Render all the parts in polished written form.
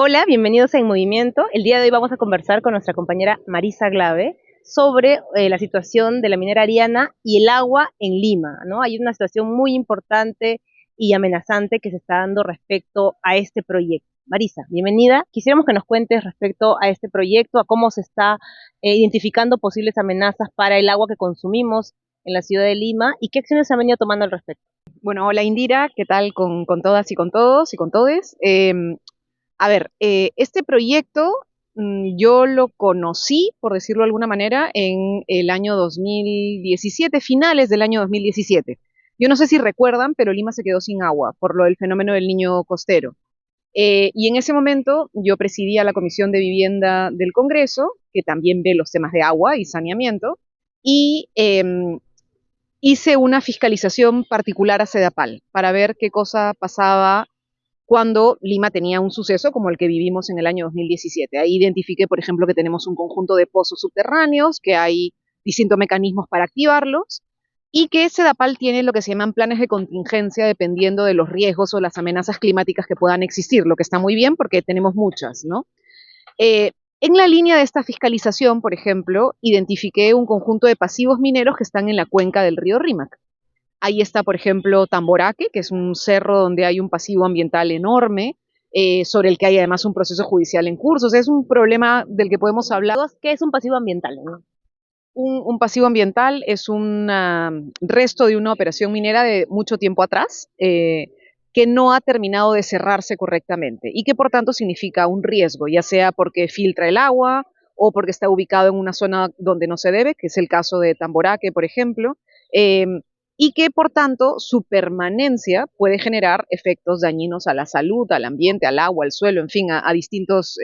Hola, bienvenidos a En Movimiento. El día de hoy vamos a conversar con nuestra compañera Marisa Glave sobre la situación de la minera Ariana y el agua en Lima, ¿no? Hay una situación muy importante y amenazante que se está dando respecto a este proyecto. Marisa, bienvenida. Quisiéramos que nos cuentes respecto a este proyecto, a cómo se está identificando posibles amenazas para el agua que consumimos en la ciudad de Lima y qué acciones se han venido tomando al respecto. Bueno, hola Indira, ¿qué tal con todas y con todos y con todes? Este proyecto yo lo conocí, por decirlo de alguna manera, en el año 2017, finales del año 2017. Yo no sé si recuerdan, pero Lima se quedó sin agua por lo del fenómeno del niño costero. Y en ese momento yo presidía la Comisión de Vivienda del Congreso, que también ve los temas de agua y saneamiento, y hice una fiscalización particular a Sedapal para ver qué cosa pasaba cuando Lima tenía un suceso como el que vivimos en el año 2017. Ahí identifiqué, por ejemplo, que tenemos un conjunto de pozos subterráneos, que hay distintos mecanismos para activarlos, y que Sedapal tiene lo que se llaman planes de contingencia dependiendo de los riesgos o las amenazas climáticas que puedan existir, lo que está muy bien porque tenemos muchas, ¿no? En la línea de esta fiscalización, por ejemplo, identifiqué un conjunto de pasivos mineros que están en la cuenca del río Rímac. Ahí está, por ejemplo, Tamboraque, que es un cerro donde hay un pasivo ambiental enorme, sobre el que hay además un proceso judicial en curso. O sea, es un problema del que podemos hablar. ¿Qué es un pasivo ambiental, no? Un pasivo ambiental es un resto de una operación minera de mucho tiempo atrás, que no ha terminado de cerrarse correctamente y que por tanto significa un riesgo, ya sea porque filtra el agua o porque está ubicado en una zona donde no se debe, que es el caso de Tamboraque, por ejemplo, eh, y que por tanto su permanencia puede generar efectos dañinos a la salud, al ambiente, al agua, al suelo, en fin, a distintos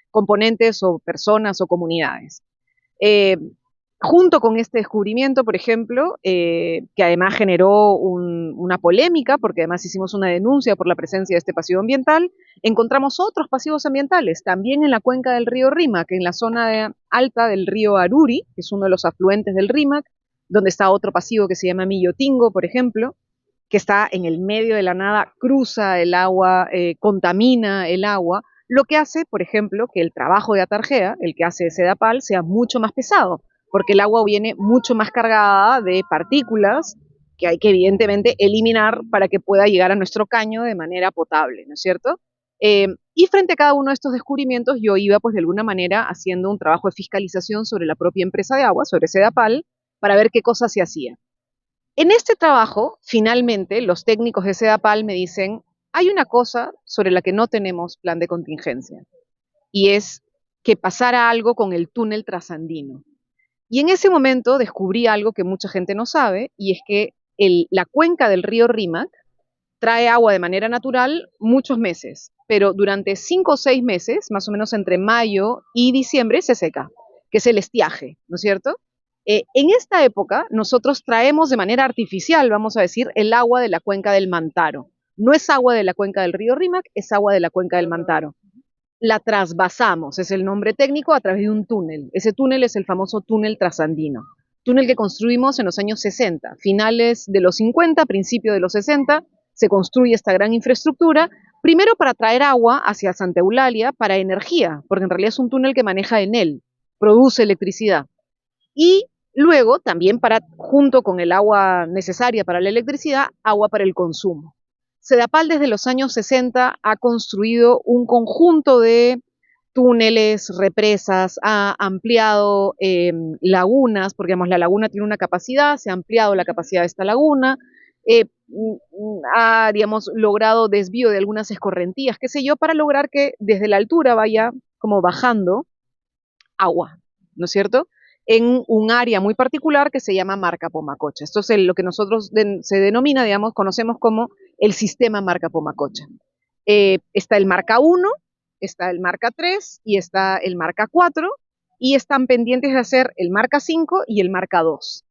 componentes o personas o comunidades. Eh, Junto con este descubrimiento, por ejemplo, que además generó una polémica, porque además hicimos una denuncia por la presencia de este pasivo ambiental, encontramos otros pasivos ambientales, también en la cuenca del río Rímac, en la zona alta del río Aruri, que es uno de los afluentes del Rímac, donde está otro pasivo que se llama Millotingo, por ejemplo, que está en el medio de la nada, cruza el agua, contamina el agua, lo que hace, por ejemplo, que el trabajo de Atargea, el que hace Sedapal, sea mucho más pesado, porque el agua viene mucho más cargada de partículas que hay que evidentemente eliminar para que pueda llegar a nuestro caño de manera potable, ¿no es cierto? Y frente a cada uno de estos descubrimientos yo iba pues de alguna manera haciendo un trabajo de fiscalización sobre la propia empresa de agua, sobre Sedapal, para ver qué cosas se hacía. En este trabajo, finalmente, los técnicos de Sedapal me dicen, hay una cosa sobre la que no tenemos plan de contingencia, y es que pasara algo con el túnel trasandino. Y en ese momento descubrí algo que mucha gente no sabe, y es que la cuenca del río Rímac trae agua de manera natural muchos meses, pero durante 5 o 6 meses, más o menos entre mayo y diciembre, se seca, que es el estiaje, ¿no es cierto? En esta época nosotros traemos de manera artificial, vamos a decir, el agua de la cuenca del Mantaro. No es agua de la cuenca del río Rímac, es agua de la cuenca del Mantaro. La trasvasamos, es el nombre técnico, a través de un túnel. Ese túnel es el famoso túnel trasandino. Túnel que construimos en los años 60, finales de los 50, principio de los 60, se construye esta gran infraestructura, primero para traer agua hacia Santa Eulalia para energía, porque en realidad es un túnel que maneja Enel, produce electricidad. Y luego también para, junto con el agua necesaria para la electricidad, agua para el consumo. Sedapal desde los años 60 ha construido un conjunto de túneles, represas, ha ampliado lagunas, porque digamos, la laguna tiene una capacidad, se ha ampliado la capacidad de esta laguna, ha, digamos, logrado desvío de algunas escorrentías, qué sé yo, para lograr que desde la altura vaya como bajando agua, ¿no es cierto? En un área muy particular que se llama Marca Pomacocha. Esto es lo que nosotros se denomina, digamos, conocemos como el sistema Marca Pomacocha. Está el Marca 1, está el Marca 3 y está el Marca 4 y están pendientes de hacer el Marca 5 y el Marca 2.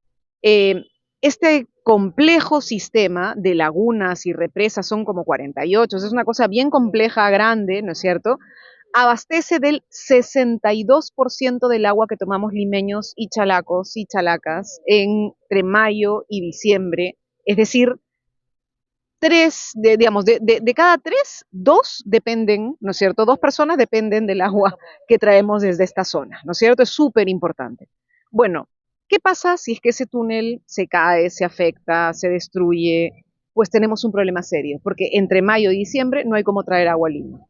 Este complejo sistema de lagunas y represas, son como 48, es una cosa bien compleja, grande, ¿no es cierto?, abastece del 62% del agua que tomamos limeños y chalacos y chalacas entre mayo y diciembre. Es decir, digamos, de cada tres, dos dependen, ¿no es cierto? Dos personas dependen del agua que traemos desde esta zona, ¿no es cierto? Es súper importante. Bueno, ¿qué pasa si es que ese túnel se cae, se afecta, se destruye? Pues tenemos un problema serio, porque entre mayo y diciembre no hay cómo traer agua a Lima.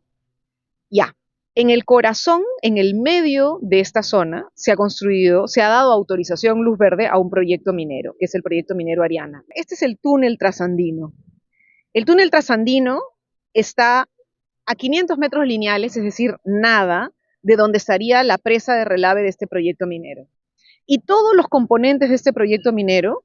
Ya, en el corazón, en el medio de esta zona, se ha construido, se ha dado autorización luz verde a un proyecto minero, que es el proyecto minero Ariana. Este es el túnel trasandino. El túnel trasandino está a 500 metros lineales, es decir, nada, de donde estaría la presa de relave de este proyecto minero. Y todos los componentes de este proyecto minero,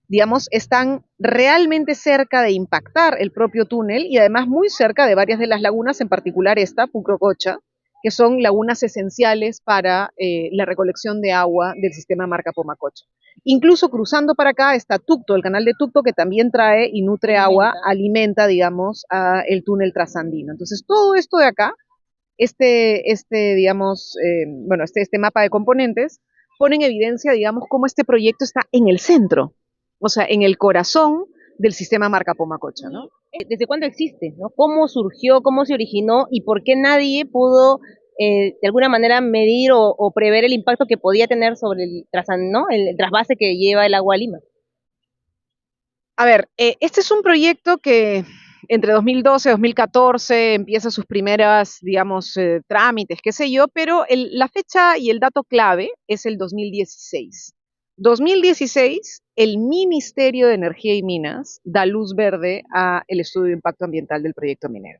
digamos, están realmente cerca de impactar el propio túnel y además muy cerca de varias de las lagunas, en particular esta, Pucrococha, que son lagunas esenciales para la recolección de agua del sistema Marca-Pomacocha. Incluso cruzando para acá está Tucto, el canal de Tucto, que también trae y nutre agua, alimenta, digamos, a el túnel trasandino. Entonces, todo esto de acá, digamos, bueno, este mapa de componentes, pone en evidencia, digamos, cómo este proyecto está en el centro, o sea, en el corazón del sistema Marca-Pomacocha, ¿no? ¿Desde cuándo existe? ¿No? ¿Cómo surgió, cómo se originó y por qué nadie pudo de alguna manera medir o prever el impacto que podía tener sobre ¿no? el trasvase que lleva el agua a Lima? A ver, este es un proyecto que entre 2012 y 2014 empieza sus primeras, digamos, trámites, qué sé yo, pero la fecha y el dato clave es el 2016. 2016, el Ministerio de Energía y Minas da luz verde a el estudio de impacto ambiental del proyecto minero.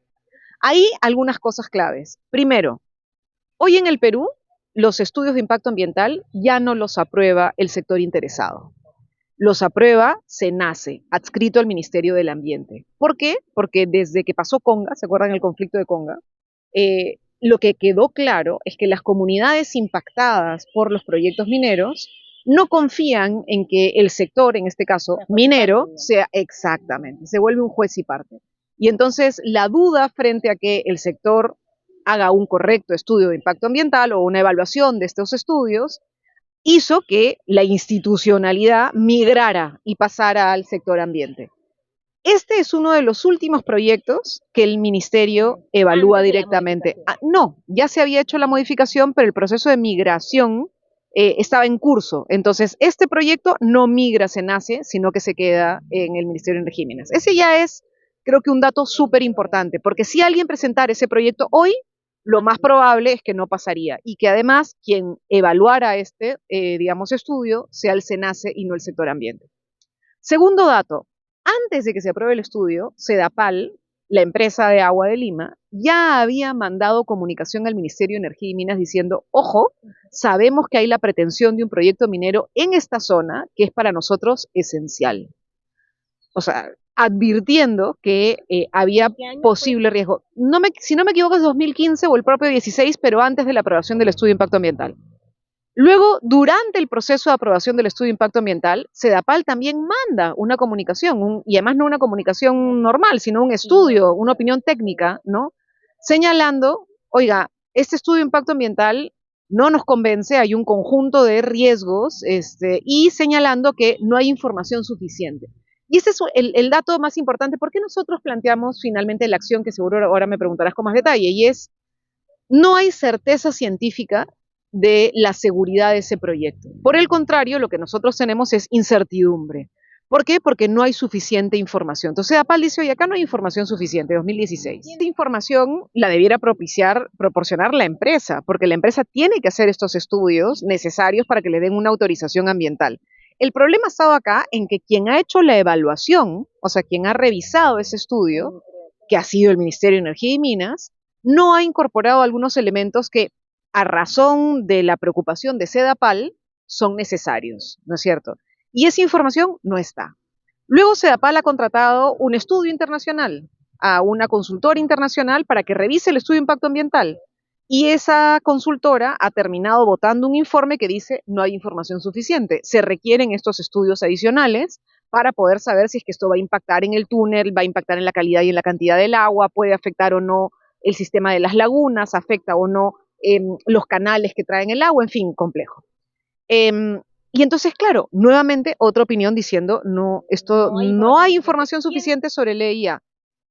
Hay algunas cosas claves. Primero, hoy en el Perú, los estudios de impacto ambiental ya no los aprueba el sector interesado. Los aprueba SENACE, adscrito al Ministerio del Ambiente. ¿Por qué? Porque desde que pasó Conga, ¿se acuerdan el conflicto de Conga? Lo que quedó claro es que las comunidades impactadas por los proyectos mineros no confían en que el sector, en este caso minero, sea exactamente, se vuelve un juez y parte. Y entonces la duda frente a que el sector haga un correcto estudio de impacto ambiental o una evaluación de estos estudios hizo que la institucionalidad migrara y pasara al sector ambiente. Este es uno de los últimos proyectos que el ministerio evalúa directamente. No, ya se había hecho la modificación, pero el proceso de migración estaba en curso. Entonces, este proyecto no migra a SENACE, sino que se queda en el Ministerio de Energía y Minas. Ese ya es, creo que un dato súper importante, porque si alguien presentara ese proyecto hoy, lo más probable es que no pasaría y que además quien evaluara este, digamos, estudio sea el SENACE y no el sector ambiente. Segundo dato, antes de que se apruebe el estudio, Sedapal, la empresa de agua de Lima, ya había mandado comunicación al Ministerio de Energía y Minas diciendo, ojo, sabemos que hay la pretensión de un proyecto minero en esta zona que es para nosotros esencial. O sea, advirtiendo que había posible riesgo. Si no me equivoco es 2015 o el propio 16, pero antes de la aprobación del estudio de impacto ambiental. Luego, durante el proceso de aprobación del estudio de impacto ambiental, Sedapal también manda una comunicación, y además no una comunicación normal, sino un estudio, una opinión técnica, ¿no? Señalando, oiga, este estudio de impacto ambiental no nos convence, hay un conjunto de riesgos, y señalando que no hay información suficiente. Y ese es el dato más importante. ¿Por qué nosotros planteamos finalmente la acción que seguro ahora me preguntarás con más detalle? Y es, no hay certeza científica de la seguridad de ese proyecto. Por el contrario, lo que nosotros tenemos es incertidumbre. ¿Por qué? Porque no hay suficiente información. Entonces, APAL dice, oye, acá no hay información suficiente, 2016. Esta información la debiera proporcionar la empresa, porque la empresa tiene que hacer estos estudios necesarios para que le den una autorización ambiental. El problema ha estado acá en que quien ha hecho la evaluación, o sea, quien ha revisado ese estudio, que ha sido el Ministerio de Energía y Minas, no ha incorporado algunos elementos que, a razón de la preocupación de Sedapal, son necesarios, ¿no es cierto? Y esa información no está. Luego Sedapal ha contratado un estudio internacional, a una consultora internacional para que revise el estudio de impacto ambiental. Y esa consultora ha terminado votando un informe que dice no hay información suficiente. Se requieren estos estudios adicionales para poder saber si es que esto va a impactar en el túnel, va a impactar en la calidad y en la cantidad del agua, puede afectar o no el sistema de las lagunas, afecta o no los canales que traen el agua, en fin, complejo. Y entonces, claro, nuevamente otra opinión diciendo, no, esto no hay información suficiente sobre el EIA.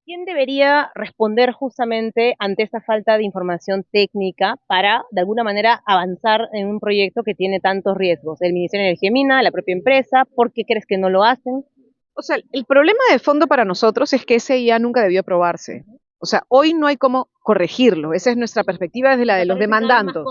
¿Quién debería responder justamente ante esta falta de información técnica para, de alguna manera, avanzar en un proyecto que tiene tantos riesgos? ¿El Ministerio de Energía y Mina, la propia empresa? ¿Por qué crees que no lo hacen? O sea, el problema de fondo para nosotros es que ese IA nunca debió aprobarse. O sea, hoy no hay cómo corregirlo. Esa es nuestra perspectiva desde la de los demandantes.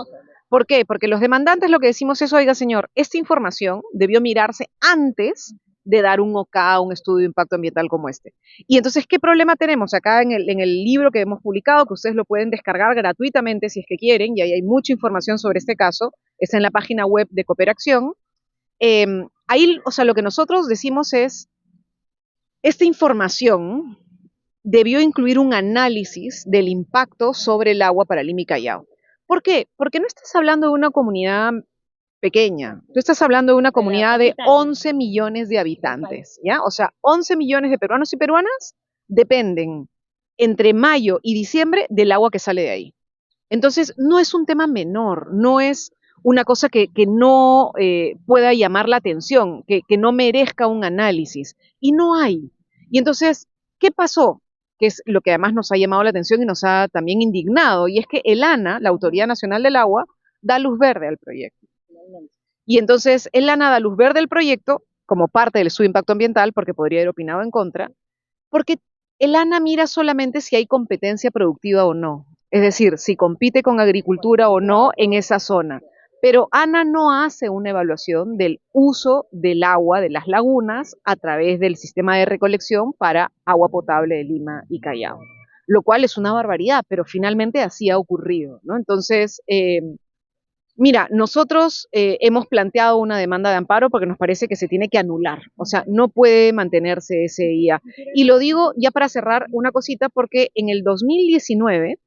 ¿Por qué? Porque los demandantes lo que decimos es, oiga señor, esta información debió mirarse antes de dar un OK, un estudio de impacto ambiental como este. Y entonces, ¿qué problema tenemos? Acá en el libro que hemos publicado, que ustedes lo pueden descargar gratuitamente si es que quieren, y ahí hay mucha información sobre este caso, está en la página web de Cooperación. Ahí, o sea, lo que nosotros decimos es, esta información debió incluir un análisis del impacto sobre el agua para Lima y Callao. ¿Por qué? Porque no estás hablando de una comunidad pequeña, tú estás hablando de una comunidad de 11 millones de habitantes, ¿ya? O sea, 11 millones de peruanos y peruanas dependen entre mayo y diciembre del agua que sale de ahí. Entonces, no es un tema menor, no es una cosa que no pueda llamar la atención, que no merezca un análisis. Y no hay. Y entonces, ¿qué pasó? Que es lo que además nos ha llamado la atención y nos ha también indignado, y es que el ANA, la Autoridad Nacional del Agua, da luz verde al proyecto. Y entonces el ANA da luz verde al proyecto como parte de su impacto ambiental, porque podría haber opinado en contra, porque el ANA mira solamente si hay competencia productiva o no, es decir, si compite con agricultura o no en esa zona. Pero ANA no hace una evaluación del uso del agua de las lagunas a través del sistema de recolección para agua potable de Lima y Callao, lo cual es una barbaridad, pero finalmente así ha ocurrido, ¿no? Entonces, mira, nosotros hemos planteado una demanda de amparo porque nos parece que se tiene que anular, o sea, no puede mantenerse ese IA. Y lo digo ya para cerrar una cosita porque en el 2019,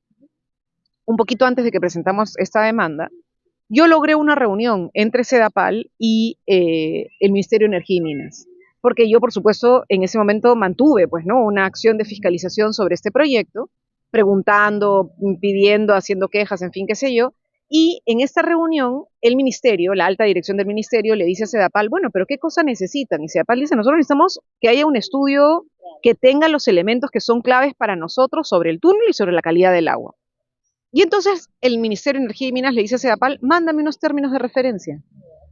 un poquito antes de que presentamos esta demanda, yo logré una reunión entre Sedapal y el Ministerio de Energía y Minas, porque yo, por supuesto, en ese momento mantuve, pues, ¿no?, una acción de fiscalización sobre este proyecto, preguntando, pidiendo, haciendo quejas, en fin, qué sé yo, y en esta reunión, el ministerio, la alta dirección del ministerio, le dice a Sedapal, bueno, pero ¿qué cosa necesitan? Y Sedapal dice, nosotros necesitamos que haya un estudio que tenga los elementos que son claves para nosotros sobre el túnel y sobre la calidad del agua. Y entonces el Ministerio de Energía y Minas le dice a Sedapal, mándame unos términos de referencia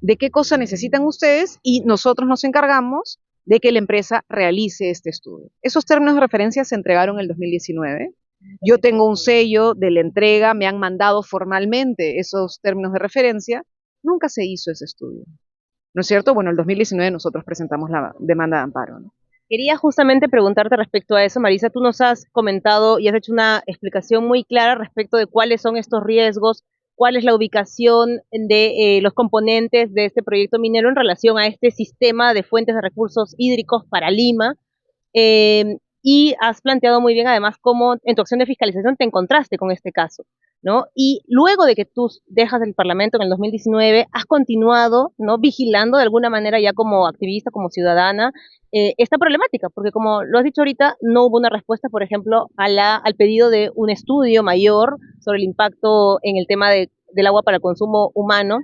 de qué cosa necesitan ustedes y nosotros nos encargamos de que la empresa realice este estudio. Esos términos de referencia se entregaron en el 2019. Yo tengo un sello de la entrega, me han mandado formalmente esos términos de referencia. Nunca se hizo ese estudio, ¿no es cierto? Bueno, en el 2019 nosotros presentamos la demanda de amparo, ¿no? Quería justamente preguntarte respecto a eso, Marisa. Tú nos has comentado y has hecho una explicación muy clara respecto de cuáles son estos riesgos, cuál es la ubicación de los componentes de este proyecto minero en relación a este sistema de fuentes de recursos hídricos para Lima. Y has planteado muy bien además cómo en tu acción de fiscalización te encontraste con este caso, ¿no? Y luego de que tú dejas el Parlamento en el 2019, has continuado, ¿no?, vigilando de alguna manera ya como activista, como ciudadana, esta problemática, porque como lo has dicho ahorita, no hubo una respuesta, por ejemplo, al pedido de un estudio mayor sobre el impacto en el tema del agua para el consumo humano,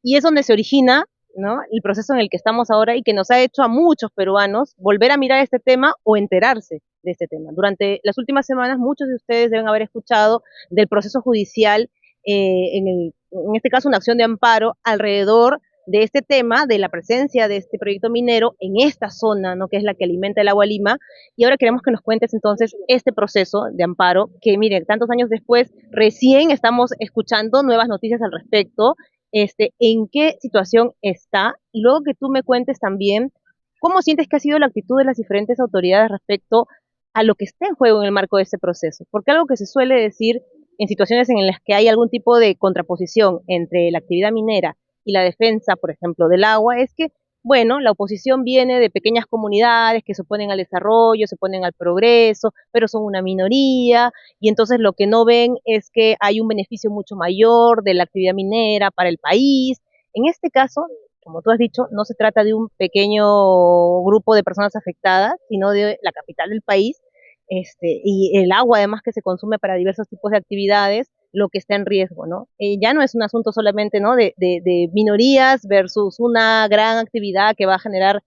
y es donde se origina, ¿no?, el proceso en el que estamos ahora y que nos ha hecho a muchos peruanos volver a mirar este tema o enterarse de este tema. Durante las últimas semanas, muchos de ustedes deben haber escuchado del proceso judicial, en este caso una acción de amparo alrededor de este tema, de la presencia de este proyecto minero en esta zona, ¿no?, que es la que alimenta el agua Lima. Y ahora queremos que nos cuentes entonces este proceso de amparo, que mire, tantos años después, recién estamos escuchando nuevas noticias al respecto, en qué situación está, y luego que tú me cuentes también cómo sientes que ha sido la actitud de las diferentes autoridades respecto a lo que está en juego en el marco de este proceso. Porque algo que se suele decir en situaciones en las que hay algún tipo de contraposición entre la actividad minera y la defensa, por ejemplo, del agua, es que, bueno, la oposición viene de pequeñas comunidades que se oponen al desarrollo, se oponen al progreso, pero son una minoría, y entonces lo que no ven es que hay un beneficio mucho mayor de la actividad minera para el país. En este caso, como tú has dicho, no se trata de un pequeño grupo de personas afectadas, sino de la capital del país, y el agua además que se consume para diversos tipos de actividades, lo que está en riesgo, ¿no? Ya no es un asunto solamente, ¿no? de minorías versus una gran actividad que va a generar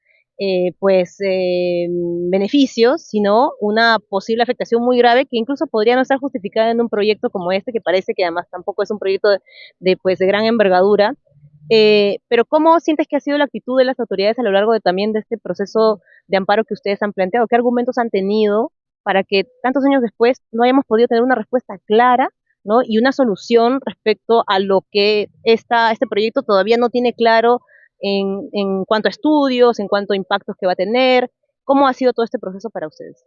beneficios, sino una posible afectación muy grave que incluso podría no estar justificada en un proyecto como este, que parece que además tampoco es un proyecto de gran envergadura. Pero ¿cómo sientes que ha sido la actitud de las autoridades a lo largo también de este proceso de amparo que ustedes han planteado? ¿Qué argumentos han tenido para que tantos años después no hayamos podido tener una respuesta clara, ¿no? Y una solución respecto a lo que este proyecto todavía no tiene claro en cuanto a estudios, en cuanto a impactos que va a tener? ¿Cómo ha sido todo este proceso para ustedes?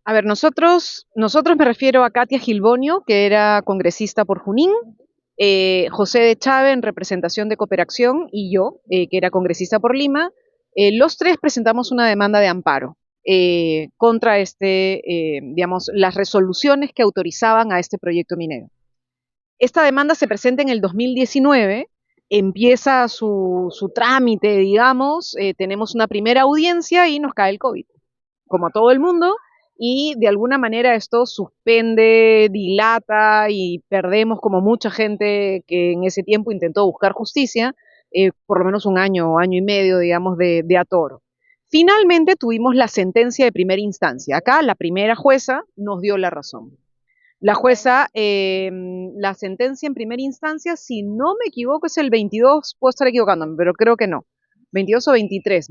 A ver, nosotros me refiero a Katia Gilbonio, que era congresista por Junín, José de Chávez en representación de Cooperación y yo, que era congresista por Lima. Los tres presentamos una demanda de amparo contra digamos, las resoluciones que autorizaban a este proyecto minero. Esta demanda se presenta en el 2019, empieza su trámite, digamos, tenemos una primera audiencia y nos cae el COVID, como a todo el mundo, y de alguna manera esto suspende, dilata y perdemos como mucha gente que en ese tiempo intentó buscar justicia, por lo menos un año, año y medio, digamos, de atoro. Finalmente tuvimos la sentencia de primera instancia. Acá la primera jueza nos dio la razón. La jueza, la sentencia en primera instancia, si no me equivoco, es el 22, puedo estar equivocándome, pero creo que no. 22 o 23,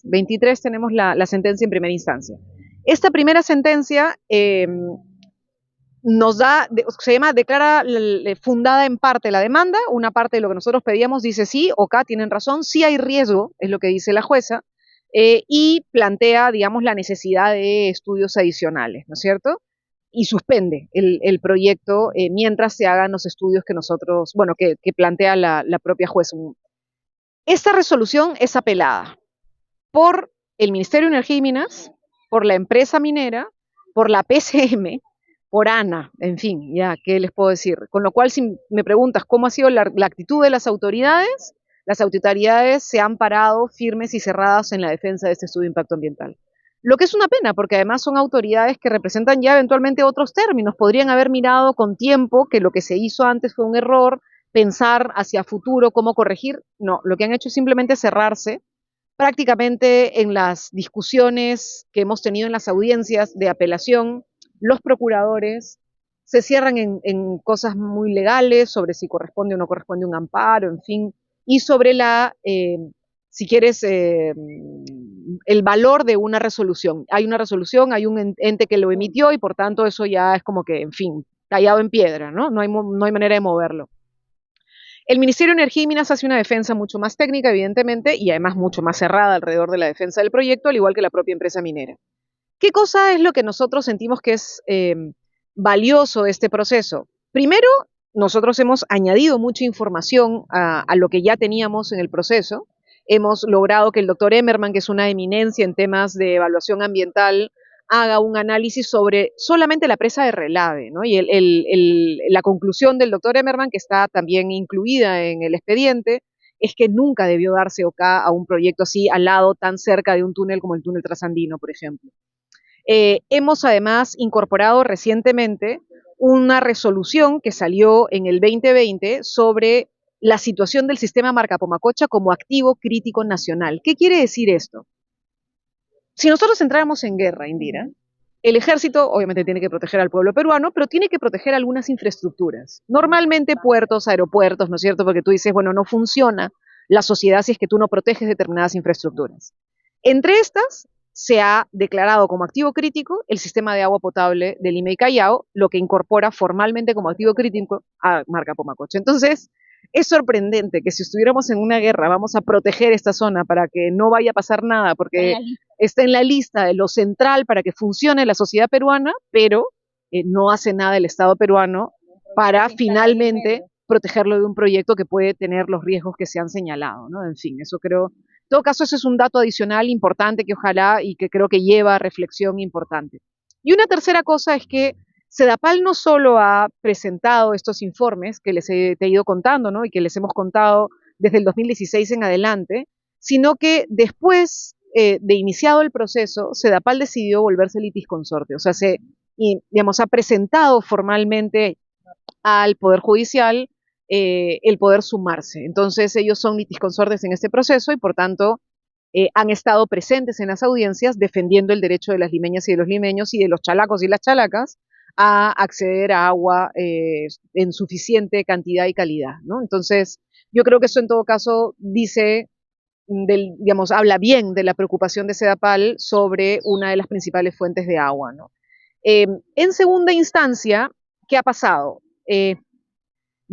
23 tenemos la sentencia en primera instancia. Esta primera sentencia nos da, se llama, declara fundada en parte la demanda, una parte de lo que nosotros pedíamos dice sí, ok, tienen razón, sí hay riesgo, es lo que dice la jueza, y plantea, digamos, la necesidad de estudios adicionales, ¿no es cierto? Y suspende el proyecto mientras se hagan los estudios que nosotros, bueno, que plantea la propia jueza. Esta resolución es apelada por el Ministerio de Energía y Minas, por la empresa minera, por la PCM, por ANA, en fin, ya, ¿qué les puedo decir? Con lo cual, si me preguntas cómo ha sido la actitud de las autoridades se han parado firmes y cerradas en la defensa de este estudio de impacto ambiental. Lo que es una pena, porque además son autoridades que representan ya eventualmente otros términos. Podrían haber mirado con tiempo que lo que se hizo antes fue un error, pensar hacia futuro cómo corregir. No, lo que han hecho es simplemente cerrarse. Prácticamente en las discusiones que hemos tenido en las audiencias de apelación, los procuradores se cierran en cosas muy legales sobre si corresponde o no corresponde un amparo, en fin, y sobre si quieres, el valor de una resolución. Hay una resolución, hay un ente que lo emitió y por tanto eso ya es como que, en fin, tallado en piedra, ¿no? No hay manera de moverlo. El Ministerio de Energía y Minas hace una defensa mucho más técnica, evidentemente, y además mucho más cerrada alrededor de la defensa del proyecto, al igual que la propia empresa minera. ¿Qué cosa es lo que nosotros sentimos que es valioso de este proceso? Primero, nosotros hemos añadido mucha información a lo que ya teníamos en el proceso. Hemos logrado que el doctor Emmerman, que es una eminencia en temas de evaluación ambiental, haga un análisis sobre solamente la presa de Relave, ¿no? Y la conclusión del doctor Emmerman, que está también incluida en el expediente, es que nunca debió darse OK a un proyecto así al lado, tan cerca de un túnel como el túnel trasandino, por ejemplo. Hemos además incorporado recientemente una resolución que salió en el 2020 sobre la situación del sistema Marca-Pomacocha como activo crítico nacional. ¿Qué quiere decir esto? Si nosotros entráramos en guerra, Indira, el ejército obviamente tiene que proteger al pueblo peruano, pero tiene que proteger algunas infraestructuras. Normalmente puertos, aeropuertos, ¿no es cierto? Porque tú dices, bueno, no funciona la sociedad si es que tú no proteges determinadas infraestructuras. Entre estas, se ha declarado como activo crítico el sistema de agua potable de Lima y Callao, lo que incorpora formalmente como activo crítico a Marca Pomacocha. Entonces, es sorprendente que si estuviéramos en una guerra vamos a proteger esta zona para que no vaya a pasar nada, porque está en la lista de lo central para que funcione la sociedad peruana, pero no hace nada el Estado peruano para finalmente protegerlo de un proyecto que puede tener los riesgos que se han señalado, ¿no? En fin, eso creo. En todo caso, ese es un dato adicional importante que ojalá y que creo que lleva a reflexión importante. Y una tercera cosa es que Sedapal no solo ha presentado estos informes que te he ido contando, ¿no? Y que les hemos contado desde el 2016 en adelante, sino que después de iniciado el proceso, Sedapal decidió volverse litisconsorte. O sea, digamos, ha presentado formalmente al Poder Judicial el poder sumarse. Entonces ellos son litisconsortes en este proceso y por tanto han estado presentes en las audiencias defendiendo el derecho de las limeñas y de los limeños y de los chalacos y las chalacas a acceder a agua en suficiente cantidad y calidad, ¿no? Entonces, yo creo que eso en todo caso dice, digamos, habla bien de la preocupación de Sedapal sobre una de las principales fuentes de agua, ¿no? En segunda instancia, ¿qué ha pasado?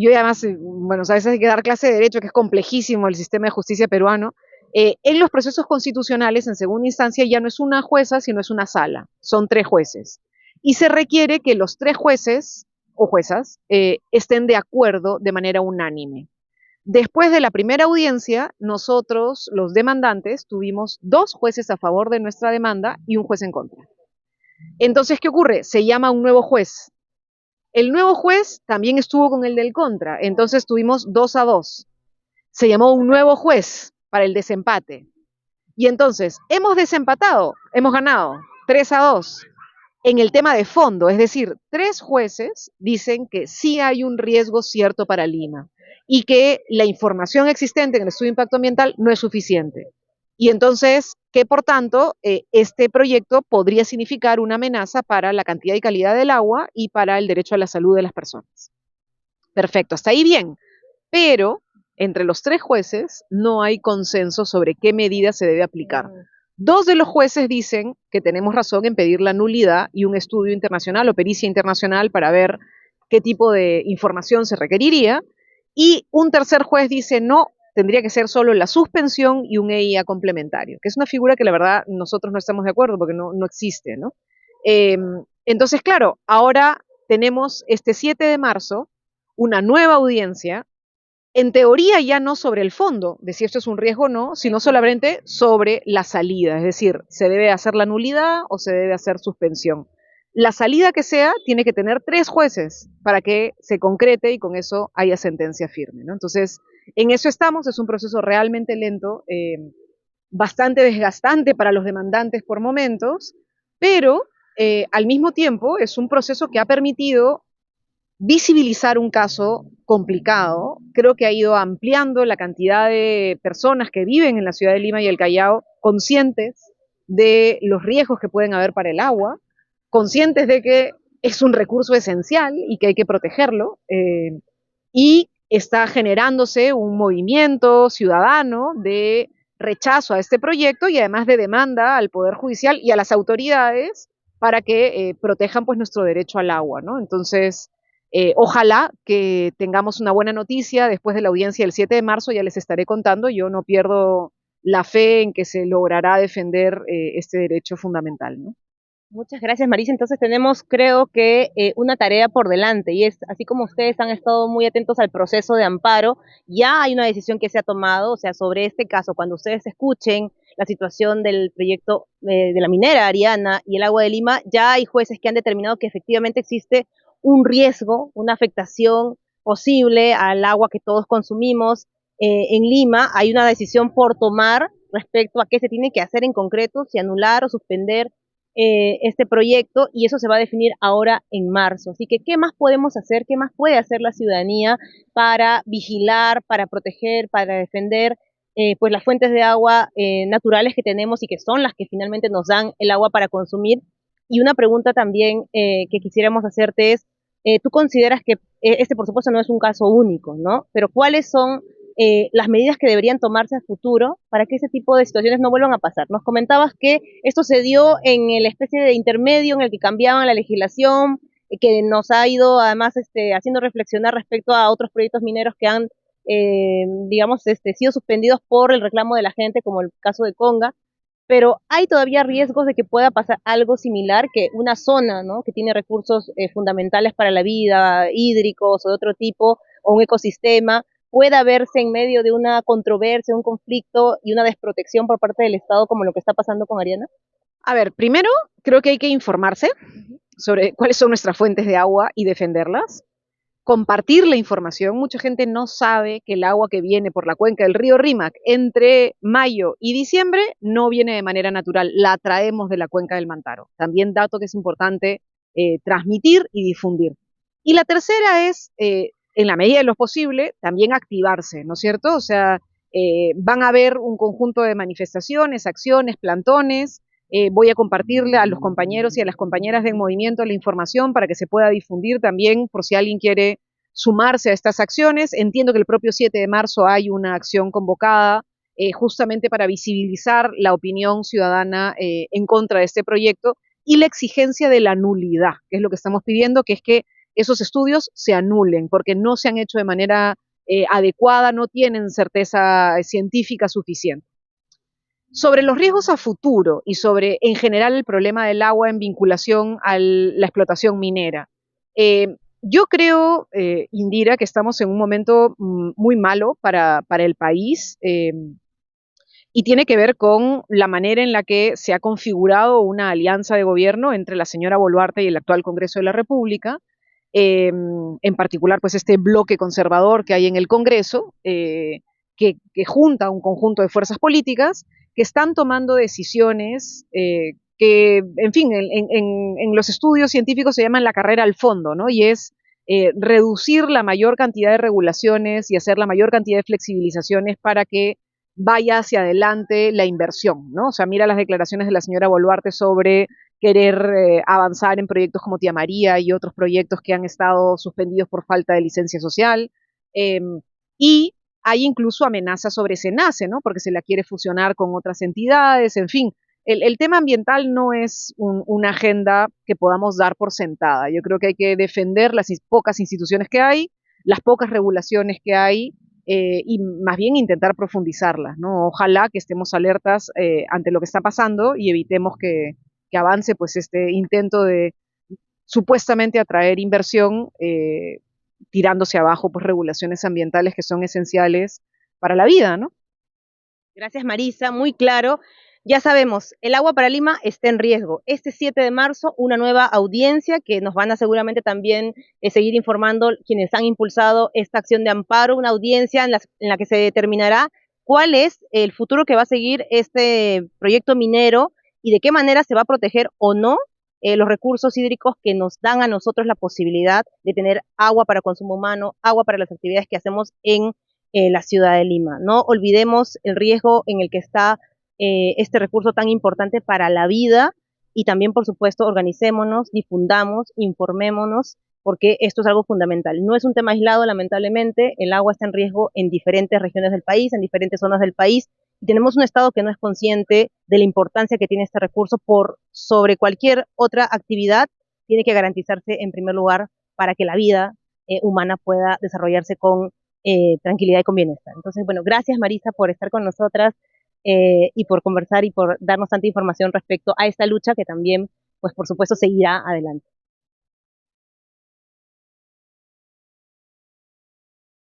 Yo además, bueno, a veces hay que dar clase de derecho, que es complejísimo el sistema de justicia peruano. En los procesos constitucionales, en segunda instancia, ya no es una jueza, sino es una sala. Son 3 jueces. Y se requiere que los 3 jueces o juezas estén de acuerdo de manera unánime. Después de la primera audiencia, nosotros, los demandantes, tuvimos 2 jueces a favor de nuestra demanda y un juez en contra. Entonces, ¿qué ocurre? Se llama un nuevo juez. El nuevo juez también estuvo con el del contra, entonces tuvimos 2-2. Se llamó un nuevo juez para el desempate. Y entonces, hemos desempatado, hemos ganado 3-2 en el tema de fondo, es decir, 3 jueces dicen que sí hay un riesgo cierto para Lima y que la información existente en el estudio de impacto ambiental no es suficiente. Y entonces, que por tanto, este proyecto podría significar una amenaza para la cantidad y calidad del agua y para el derecho a la salud de las personas. Perfecto, hasta ahí bien. Pero entre los 3 jueces no hay consenso sobre qué medida se debe aplicar. 2 de los jueces dicen que tenemos razón en pedir la nulidad y un estudio internacional o pericia internacional para ver qué tipo de información se requeriría. Y un tercer juez dice no, tendría que ser solo la suspensión y un EIA complementario, que es una figura que la verdad nosotros no estamos de acuerdo porque no existe, ¿no? Entonces, claro, ahora tenemos este 7 de marzo una nueva audiencia, en teoría ya no sobre el fondo, de si esto es un riesgo o no, sino solamente sobre la salida, es decir, ¿se debe hacer la nulidad o se debe hacer suspensión? La salida que sea tiene que tener 3 jueces para que se concrete y con eso haya sentencia firme, ¿no? Entonces, en eso estamos, es un proceso realmente lento, bastante desgastante para los demandantes por momentos, pero al mismo tiempo es un proceso que ha permitido visibilizar un caso complicado. Creo que ha ido ampliando la cantidad de personas que viven en la ciudad de Lima y el Callao conscientes de los riesgos que pueden haber para el agua, conscientes de que es un recurso esencial y que hay que protegerlo, y está generándose un movimiento ciudadano de rechazo a este proyecto y además de demanda al Poder Judicial y a las autoridades para que protejan pues nuestro derecho al agua, ¿no? Entonces, ojalá que tengamos una buena noticia después de la audiencia del 7 de marzo, ya les estaré contando, yo no pierdo la fe en que se logrará defender este derecho fundamental, ¿no? Muchas gracias, Marisa. Entonces tenemos, creo que, una tarea por delante y es, así como ustedes han estado muy atentos al proceso de amparo, ya hay una decisión que se ha tomado, o sea, sobre este caso, cuando ustedes escuchen la situación del proyecto de la minera Ariana y el agua de Lima, ya hay jueces que han determinado que efectivamente existe un riesgo, una afectación posible al agua que todos consumimos en Lima. Hay una decisión por tomar respecto a qué se tiene que hacer en concreto, si anular o suspender este proyecto y eso se va a definir ahora en marzo. Así que, ¿qué más podemos hacer? ¿Qué más puede hacer la ciudadanía para vigilar, para proteger, para defender pues las fuentes de agua naturales que tenemos y que son las que finalmente nos dan el agua para consumir? Y una pregunta también que quisiéramos hacerte es, ¿tú consideras que este por supuesto no es un caso único, ¿no? Pero ¿cuáles son las medidas que deberían tomarse a futuro para que ese tipo de situaciones no vuelvan a pasar? Nos comentabas que esto se dio en el especie de intermedio en el que cambiaban la legislación, que nos ha ido además haciendo reflexionar respecto a otros proyectos mineros que han, digamos, sido suspendidos por el reclamo de la gente, como el caso de Conga, pero hay todavía riesgos de que pueda pasar algo similar, que una zona, ¿no?, que tiene recursos fundamentales para la vida, hídricos o de otro tipo, o un ecosistema, pueda verse en medio de una controversia, un conflicto y una desprotección por parte del Estado, como lo que está pasando con Ariana? A ver, primero creo que hay que informarse sobre cuáles son nuestras fuentes de agua y defenderlas. Compartir la información. Mucha gente no sabe que el agua que viene por la cuenca del río Rímac entre mayo y diciembre no viene de manera natural, la traemos de la cuenca del Mantaro. También dato que es importante transmitir y difundir. Y la tercera es, en la medida de lo posible, también activarse, ¿no es cierto? O sea, van a haber un conjunto de manifestaciones, acciones, plantones. Voy a compartirle a los compañeros y a las compañeras del movimiento la información para que se pueda difundir también por si alguien quiere sumarse a estas acciones. Entiendo que el propio 7 de marzo hay una acción convocada justamente para visibilizar la opinión ciudadana en contra de este proyecto y la exigencia de la nulidad, que es lo que estamos pidiendo, que es que esos estudios se anulen porque no se han hecho de manera adecuada, no tienen certeza científica suficiente. Sobre los riesgos a futuro y sobre, en general, el problema del agua en vinculación a la explotación minera. Yo creo, Indira, que estamos en un momento muy malo para el país y tiene que ver con la manera en la que se ha configurado una alianza de gobierno entre la señora Boluarte y el actual Congreso de la República, en particular pues este bloque conservador que hay en el Congreso, que junta un conjunto de fuerzas políticas que están tomando decisiones que, en fin, en los estudios científicos se llaman la carrera al fondo, ¿no? Y es reducir la mayor cantidad de regulaciones y hacer la mayor cantidad de flexibilizaciones para que vaya hacia adelante la inversión, ¿no? O sea, mira las declaraciones de la señora Boluarte sobre querer avanzar en proyectos como Tía María y otros proyectos que han estado suspendidos por falta de licencia social. Eh, y hay incluso amenazas sobre SENACE, ¿no? Porque se la quiere fusionar con otras entidades, en fin. El tema ambiental no es una agenda que podamos dar por sentada. Yo creo que hay que defender las pocas instituciones que hay, las pocas regulaciones que hay, y más bien intentar profundizarlas, ¿no? Ojalá que estemos alertas ante lo que está pasando y evitemos que avance pues este intento de supuestamente atraer inversión tirándose abajo pues regulaciones ambientales que son esenciales para la vida, ¿no? Gracias, Marisa, muy claro. Ya sabemos, el agua para Lima está en riesgo. Este 7 de marzo, una nueva audiencia que nos van a seguramente también seguir informando quienes han impulsado esta acción de amparo, una audiencia en la que se determinará cuál es el futuro que va a seguir este proyecto minero y de qué manera se va a proteger o no los recursos hídricos que nos dan a nosotros la posibilidad de tener agua para consumo humano, agua para las actividades que hacemos en la ciudad de Lima. No olvidemos el riesgo en el que está este recurso tan importante para la vida y también, por supuesto, organicémonos, difundamos, informémonos, porque esto es algo fundamental. No es un tema aislado, lamentablemente, el agua está en riesgo en diferentes regiones del país, en diferentes zonas del país, y tenemos un Estado que no es consciente de la importancia que tiene este recurso por sobre cualquier otra actividad, tiene que garantizarse en primer lugar para que la vida humana pueda desarrollarse con tranquilidad y con bienestar. Entonces, bueno, gracias Marisa por estar con nosotras y por conversar y por darnos tanta información respecto a esta lucha que también, pues por supuesto, seguirá adelante.